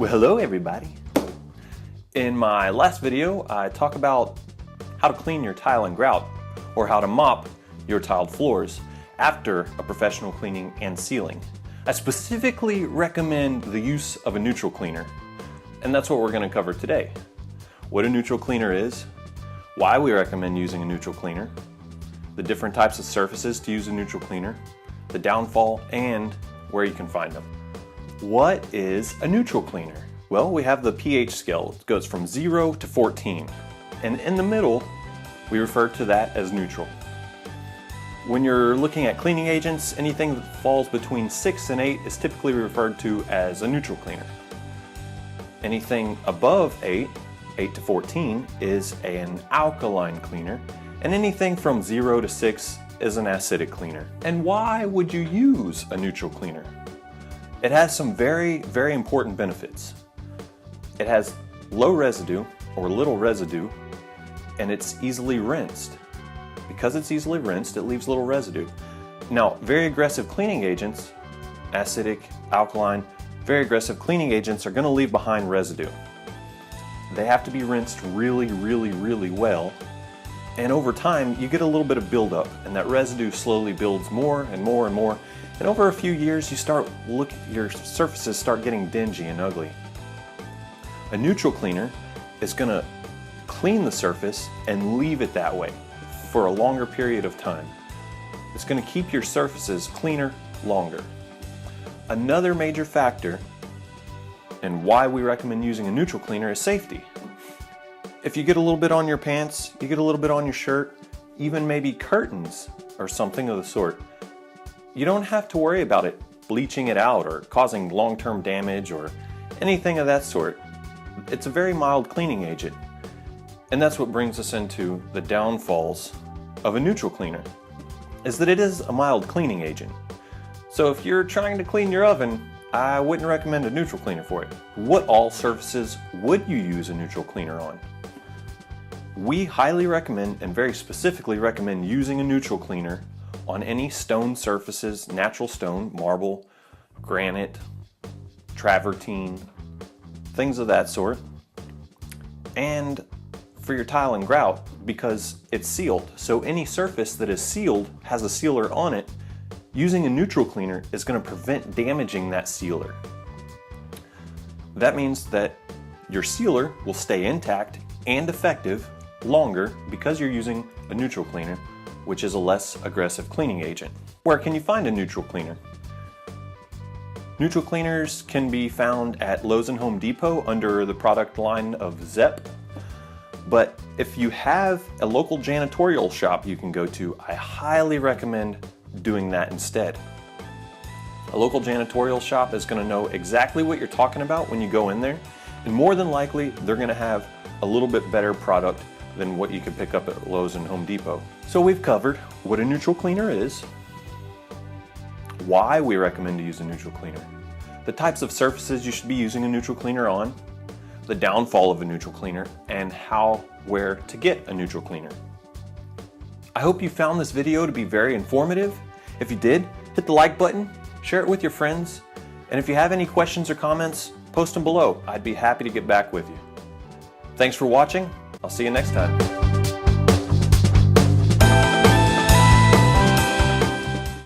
Well, hello everybody. In my last video, I talk about how to clean your tile and grout, or how to mop your tiled floors after a professional cleaning and sealing. I specifically recommend the use of a neutral cleaner, and that's what we're going to cover today. What a neutral cleaner is, why we recommend using a neutral cleaner, the different types of surfaces to use a neutral cleaner, the downfall, and where you can find them. What is a neutral cleaner? Well, we have the pH scale. It goes from 0 to 14. And in the middle, we refer to that as neutral. When you're looking at cleaning agents, anything that falls between 6 and 8 is typically referred to as a neutral cleaner. Anything above 8 to 14, is an alkaline cleaner. And anything from 0 to 6 is an acidic cleaner. And why would you use a neutral cleaner? It has some very, very important benefits. It has low residue, or little residue, and it's easily rinsed. Because it's easily rinsed, it leaves little residue. Now, very aggressive cleaning agents, acidic, alkaline, very aggressive cleaning agents are going to leave behind residue. They have to be rinsed really, really, really well. And over time, you get a little bit of buildup, and that residue slowly builds more and more and more. And over a few years, your surfaces start getting dingy and ugly. A neutral cleaner is going to clean the surface and leave it that way for a longer period of time. It's going to keep your surfaces cleaner longer. Another major factor and why we recommend using a neutral cleaner is safety. If you get a little bit on your pants, you get a little bit on your shirt, even maybe curtains or something of the sort, you don't have to worry about it bleaching it out or causing long-term damage or anything of that sort. It's a very mild cleaning agent. And that's what brings us into the downfalls of a neutral cleaner, is that it is a mild cleaning agent. So if you're trying to clean your oven, I wouldn't recommend a neutral cleaner for it. What all surfaces would you use a neutral cleaner on? We highly recommend, and very specifically recommend, using a neutral cleaner on any stone surfaces, natural stone, marble, granite, travertine, things of that sort. And for your tile and grout, because it's sealed. So any surface that is sealed, has a sealer on it, using a neutral cleaner is going to prevent damaging that sealer. That means that your sealer will stay intact and effective longer because you're using a neutral cleaner, which is a less aggressive cleaning agent. Where can you find a neutral cleaner? Neutral cleaners can be found at Lowe's and Home Depot under the product line of Zep. But if you have a local janitorial shop you can go to, I highly recommend doing that instead. A local janitorial shop is going to know exactly what you're talking about when you go in there, and more than likely they're going to have a little bit better product than what you could pick up at Lowe's and Home Depot. So we've covered what a neutral cleaner is, why we recommend to use a neutral cleaner, the types of surfaces you should be using a neutral cleaner on, the downfall of a neutral cleaner, and where to get a neutral cleaner. I hope you found this video to be very informative. If you did, hit the like button, share it with your friends, and if you have any questions or comments, post them below. I'd be happy to get back with you. Thanks for watching. I'll see you next time.